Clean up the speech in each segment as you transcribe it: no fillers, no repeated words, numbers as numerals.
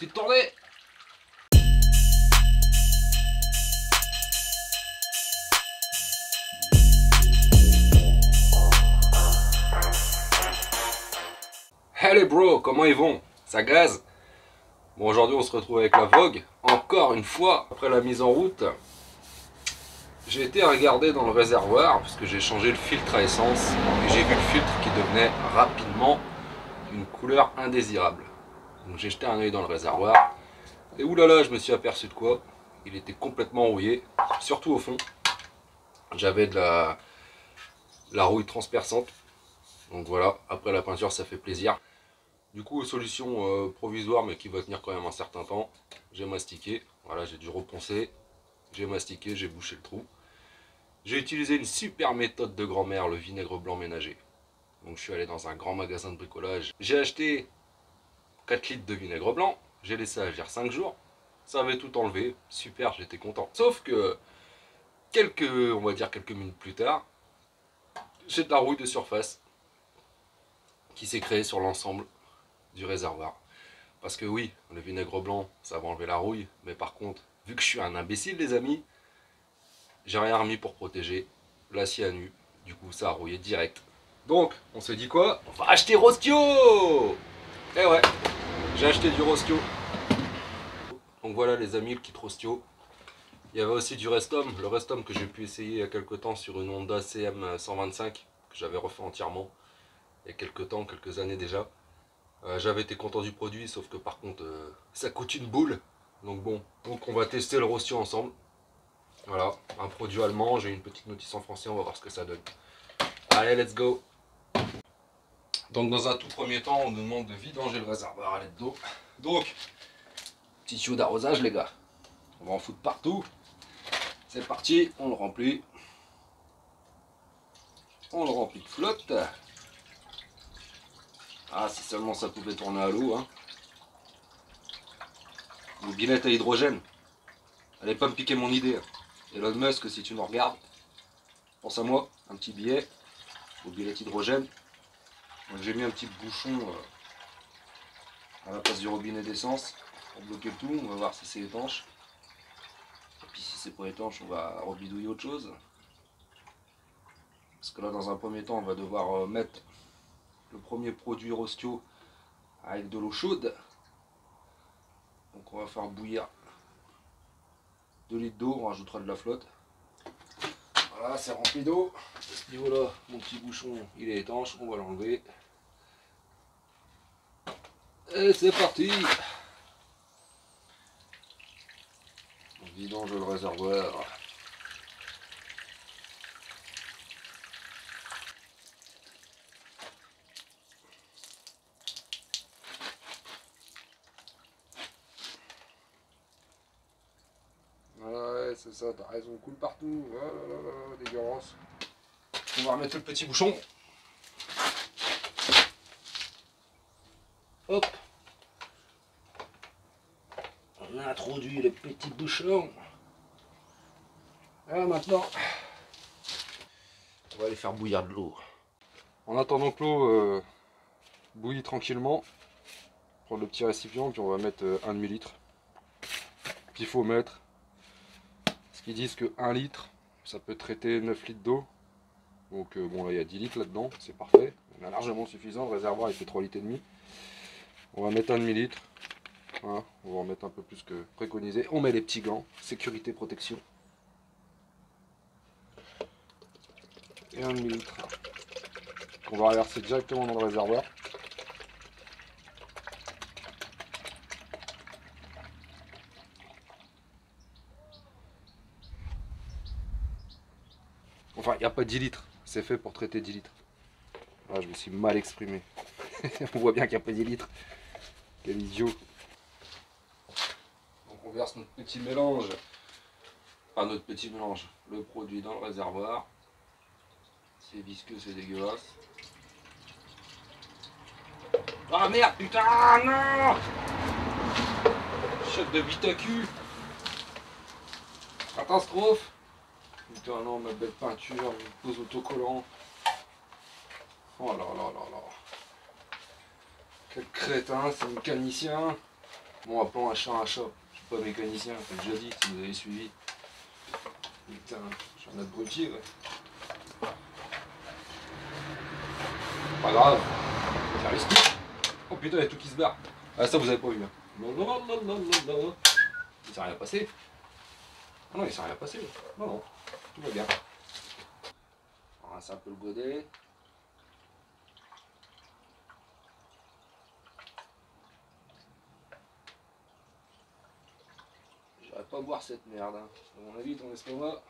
petite tournée. Hey les bros, comment ils vont? Ça gaze? Bon, aujourd'hui on se retrouve avec la Vogue, encore une fois, après la mise en route. J'ai été regarder dans le réservoir, parce que j'ai changé le filtre à essence, et j'ai vu le filtre qui devenait rapidement d'une couleur indésirable. Donc j'ai jeté un œil dans le réservoir, et oulala, je me suis aperçu de quoi? Il était complètement rouillé, surtout au fond. J'avais de la rouille transperçante, donc voilà, après la peinture ça fait plaisir. Du coup, solution provisoire, mais qui va tenir quand même un certain temps, j'ai mastiqué, voilà, j'ai dû reponcer, j'ai mastiqué, j'ai bouché le trou. J'ai utilisé une super méthode de grand-mère, le vinaigre blanc ménager. Donc je suis allé dans un grand magasin de bricolage, j'ai acheté 4 litres de vinaigre blanc, j'ai laissé agir 5 jours, ça avait tout enlevé, super, j'étais content. Sauf que, on va dire quelques minutes plus tard, j'ai de la rouille de surface qui s'est créée sur l'ensemble du réservoir. Parce que oui, le vinaigre blanc, ça va enlever la rouille, mais par contre, vu que je suis un imbécile les amis, j'ai rien remis pour protéger la cyanure, du coup ça a rouillé direct. Donc, on se dit quoi? On va acheter Rostio! Eh ouais, j'ai acheté du Rostio. Donc voilà les amis, le kit Rostio. Il y avait aussi du Restom, le Restom que j'ai pu essayer il y a quelques temps sur une Honda CM 125, que j'avais refait entièrement, il y a quelques temps, quelques années déjà. J'avais été content du produit, sauf que par contre, ça coûte une boule. Donc bon, donc on va tester le Rostio ensemble. Voilà, un produit allemand, j'ai une petite notice en français, on va voir ce que ça donne. Allez, let's go! Donc dans un tout premier temps, on nous demande de vidanger le réservoir à l'aide d'eau. Donc, petit tuyau d'arrosage les gars. On va en foutre partout. C'est parti, on le remplit. On le remplit de flotte. Ah, si seulement ça pouvait tourner à l'eau, hein. Mobilette à hydrogène. Allez pas me piquer mon idée. Elon Musk, si tu nous regardes, pense à moi, un petit billet, mobilette hydrogène. J'ai mis un petit bouchon à la place du robinet d'essence pour bloquer le tout. On va voir si c'est étanche. Et puis si c'est pas étanche, on va rebidouiller autre chose. Parce que là, dans un premier temps, on va devoir mettre le premier produit Rostio avec de l'eau chaude. Donc on va faire bouillir 2 litres d'eau, on rajoutera de la flotte. Voilà, c'est rempli d'eau. À ce niveau-là, mon petit bouchon, il est étanche, on va l'enlever. Et c'est parti! On vidange le réservoir. Ouais, c'est ça, t'as raison, coule partout. Oh là là là, dégueulasse. On va remettre le petit bouchon. Hop. On a introduit le petit bouchon. Et là maintenant, on va aller faire bouillir de l'eau. En attendant que l'eau bouillit tranquillement, prendre le petit récipient, puis on va mettre 1 demi-litre. Puis il faut mettre, ce qu'ils disent que 1 litre, ça peut traiter 9 litres d'eau. Donc bon là il y a 10 litres là-dedans, c'est parfait. On a largement suffisant, le réservoir il fait 3 litres et demi. On va mettre 1 demi-litre. Voilà, on va en mettre un peu plus que préconisé. On met les petits gants, sécurité, protection. Et 1 demi-litre. On va reverser directement dans le réservoir. Enfin, il n'y a pas 10 litres, c'est fait pour traiter 10 litres. Ah, je me suis mal exprimé. On voit bien qu'il n'y a pas 10 litres. Quel idiot. Donc on verse notre petit mélange. Enfin, notre petit mélange. Le produit dans le réservoir. C'est visqueux, c'est dégueulasse. Ah merde, putain, non! Chef de Vitacu. Catastrophe. Putain, non, ma belle peinture, je pose autocollant. Oh là là là là. Quel crétin, c'est un mécanicien. Bon, appelons un chat un chat. Je suis pas mécanicien, comme déjà dit, si vous avez suivi. Putain, je suis un abruti, ouais. Pas grave, ça risque. Oh putain, il y a tout qui se barre. Ah, ça vous avez pas vu. Hein. Il s'est rien passé. Ah non, il s'est rien passé. Non, non, tout va bien. On rince un peu le godet. J'arrive pas à boire cette merde. Hein. À mon avis, ton estomac,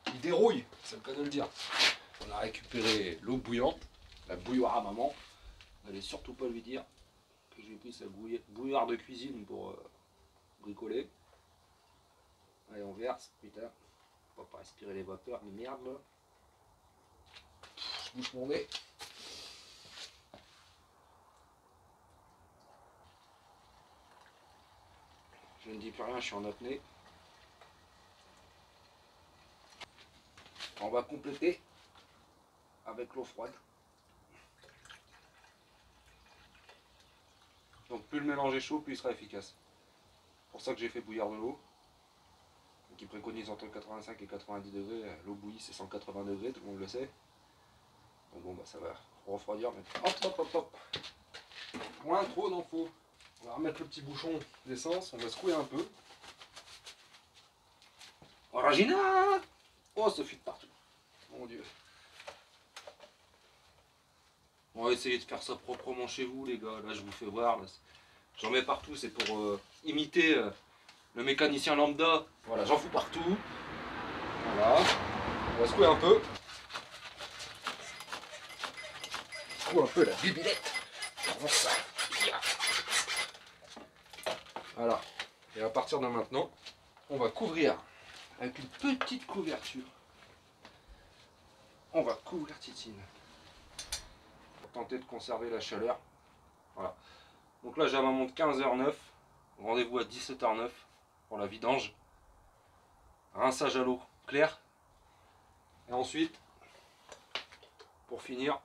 il dérouille, c'est le cas de le dire. On a récupéré l'eau bouillante, la bouilloire à maman. N'allez surtout pas lui dire que j'ai pris sa bouilloire de cuisine pour bricoler. Allez, on verse, putain. On va pas respirer les vapeurs, mais merde là. Je bouche mon nez. Je ne dis plus rien, je suis en apnée. On va compléter avec l'eau froide. Donc plus le mélange est chaud, plus il sera efficace. C'est pour ça que j'ai fait bouillir de l'eau. Qui préconise entre 85 et 90 degrés. L'eau bouillie c'est 180 degrés, tout le monde le sait. Donc bon bah ça va refroidir. Mais... hop hop hop hop. Moins trop d'en faut. On va remettre le petit bouchon d'essence, on va secouer un peu. Orangina. Oh ça fuit de partout. Mon dieu. On va essayer de faire ça proprement chez vous les gars. Là je vous fais voir. J'en mets partout, c'est pour imiter le mécanicien lambda. Voilà, j'en fous partout. Voilà. On va secouer un peu. Secoue un peu la bibilette. Comment ça? Voilà. Et à partir de maintenant, on va couvrir avec une petite couverture. On va couvrir Titine. Pour tenter de conserver la chaleur. Voilà. Donc là j'ai ma montre 15h09. Rendez-vous à 17h09 pour la vidange. Rinçage à l'eau claire. Et ensuite, pour finir,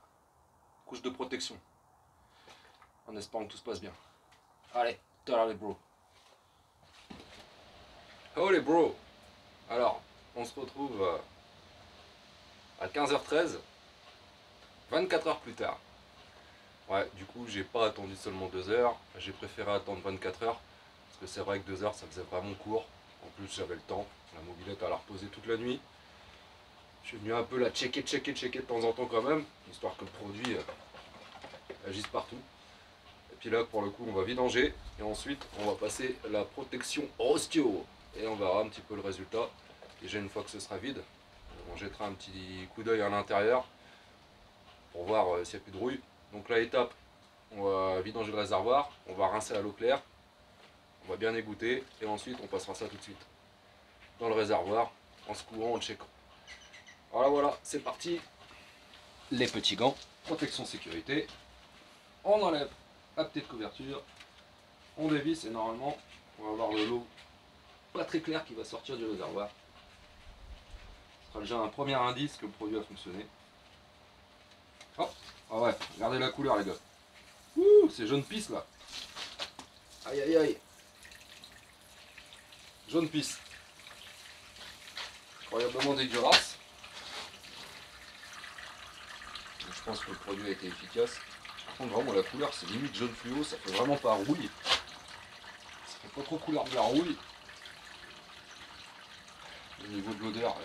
couche de protection. En espérant que tout se passe bien. Allez, tout à l'heure les bros. Oh les bros. Alors, on se retrouve à 15h13. 24 heures plus tard. Ouais, du coup, j'ai pas attendu seulement 2 heures. J'ai préféré attendre 24 heures. Parce que c'est vrai que 2 heures, ça faisait vraiment court. En plus, j'avais le temps. La mobilette, elle a reposé toute la nuit. Je suis venu un peu la checker de temps en temps quand même. Histoire que le produit agisse partout. Et puis là, pour le coup, on va vidanger. Et ensuite, on va passer la protection Rostio. Et on verra un petit peu le résultat. Déjà, une fois que ce sera vide, on jettera un petit coup d'œil à l'intérieur. Pour voir s'il n'y a plus de rouille. Donc la étape, on va vidanger le réservoir, on va rincer à l'eau claire, on va bien égoutter et ensuite on passera ça tout de suite dans le réservoir en secouant, en checkant. Voilà, voilà, c'est parti. Les petits gants, protection sécurité, on enlève la petite couverture, on dévisse et normalement on va avoir de l'eau pas très claire qui va sortir du réservoir. Ce sera déjà un premier indice que le produit a fonctionné. Oh, ah ouais, regardez la couleur les gars. Ouh, c'est jaune pisse là. Aïe aïe aïe. Jaune pisse. Incroyablement dégueulasse. Donc, je pense que le produit a été efficace. Par contre vraiment la couleur c'est limite jaune fluo, ça fait vraiment pas rouille. Ça fait pas trop couleur de la rouille. Au niveau de l'odeur,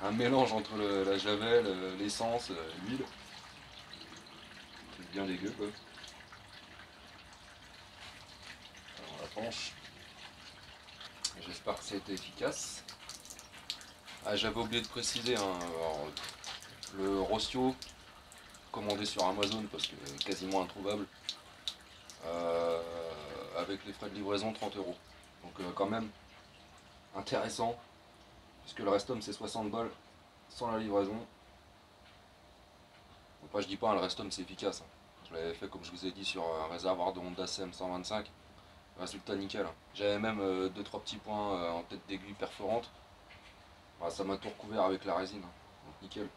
un mélange entre la javel, l'essence, l'huile. C'est bien dégueu quoi. Alors la planche. J'espère que ça a été efficace. Ah, j'avais oublié de préciser, hein, alors, le Rostio commandé sur Amazon parce que quasiment introuvable, avec les frais de livraison 30 €. Donc quand même intéressant, puisque le Restom c'est 60 balles sans la livraison. Après je dis pas, hein, le Restom c'est efficace. Hein. Je l'avais fait comme je vous ai dit sur un réservoir de Honda CM125. Résultat nickel. Hein. J'avais même 2-3 petits points en tête d'aiguille perforante. Bah, ça m'a tout recouvert avec la résine. Hein. Donc nickel.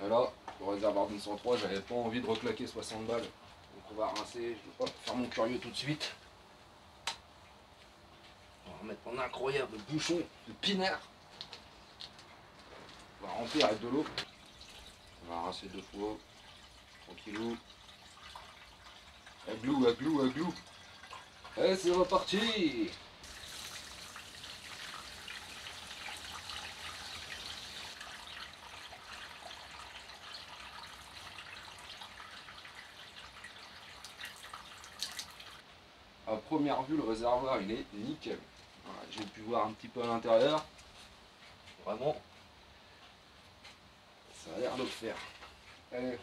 Et là, le réservoir d'une 103, j'avais pas envie de reclaquer 60 balles. Donc on va rincer, je ne vais pas faire mon curieux tout de suite. On va remettre mon incroyable bouchon de pinard. On va remplir avec de l'eau. On va rincer 2 fois, tranquillou. Aglou, aglou, aglou. Allez, c'est reparti. À première vue, le réservoir il est nickel. Voilà, j'ai pu voir un petit peu à l'intérieur. Vraiment, ça a l'air de le faire. Allez,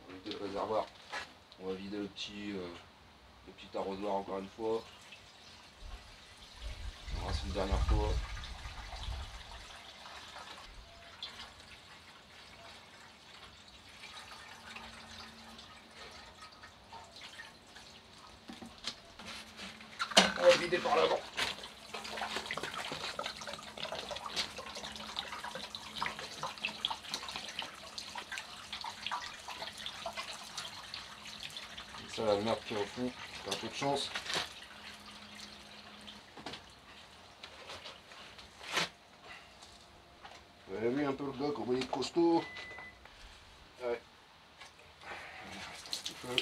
on va vider le réservoir. On va vider le petit arrosoir encore une fois. On rince une dernière fois. On va vider par l'avant. Ça, la merde qui est au fond, j'ai un peu de chance. Vous avez vu un peu le gars, comment il est costaud. Ouais. Un petit peu.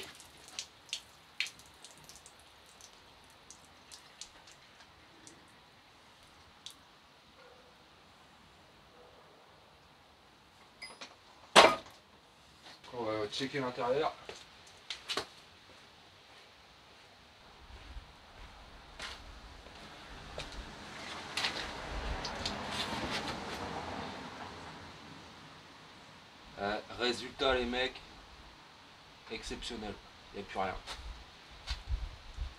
On va checker l'intérieur. Résultat les mecs, exceptionnel, il n'y a plus rien.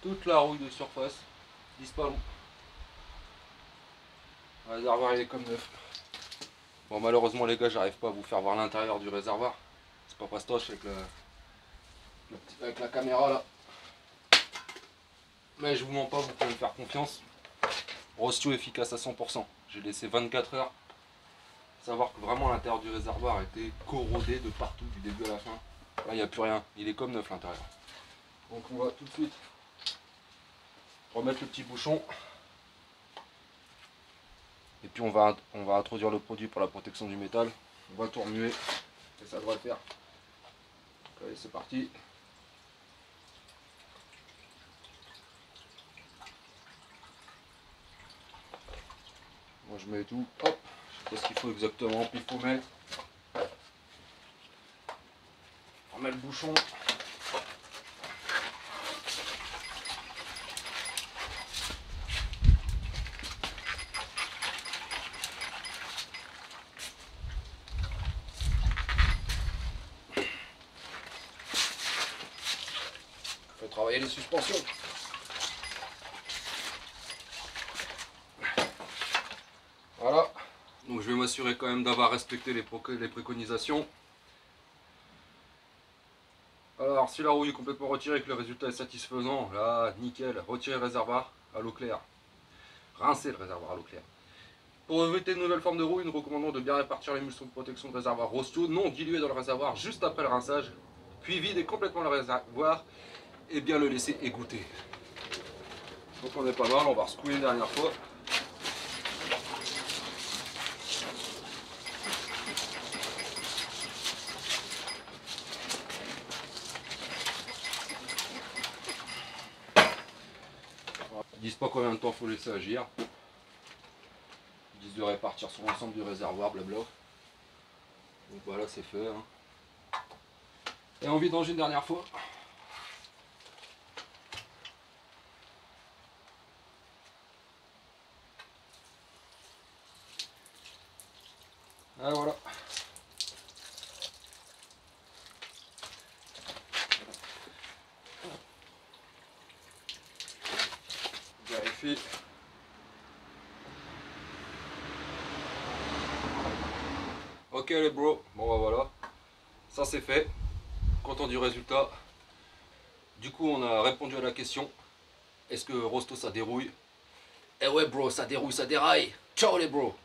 Toute la rouille de surface disparue. Le réservoir il est comme neuf. Bon malheureusement les gars, j'arrive pas à vous faire voir l'intérieur du réservoir. C'est pas pastoche avec la caméra là. Mais je vous mens pas, vous pouvez me faire confiance. Rostio efficace à 100%. J'ai laissé 24 heures. Savoir que vraiment l'intérieur du réservoir était corrodé de partout, du début à la fin. Là il n'y a plus rien, il est comme neuf l'intérieur. Donc on va tout de suite remettre le petit bouchon. Et puis on va introduire le produit pour la protection du métal. On va tout remuer et ça devrait le faire. Allez, c'est parti. Moi je mets tout. Hop, je sais pas ce qu'il faut exactement, puis il faut mettre. On met le bouchon. Il faut travailler les suspensions. Voilà. Donc je vais m'assurer quand même d'avoir respecté les préconisations. Alors si la rouille est complètement retirée et que le résultat est satisfaisant, là nickel, retirez le réservoir à l'eau claire. Rincez le réservoir à l'eau claire. Pour éviter de nouvelles formes de rouille, nous recommandons de bien répartir l'émulsion de protection de réservoir Rostio, non diluée dans le réservoir juste après le rinçage, puis vider complètement le réservoir et bien le laisser égoutter. Donc on est pas mal, on va secouer une dernière fois. Ils disent pas combien de temps il faut laisser agir. Ils disent de répartir sur l'ensemble du réservoir, blabla. Donc voilà, c'est fait. Hein. Et on vidange une dernière fois. Ah voilà. Vérifie. Ok les bros, bon bah voilà, ça c'est fait, content du résultat. Du coup on a répondu à la question, est-ce que Rosto ça dérouille? Eh ouais bro, ça dérouille, ça déraille. Ciao les bros.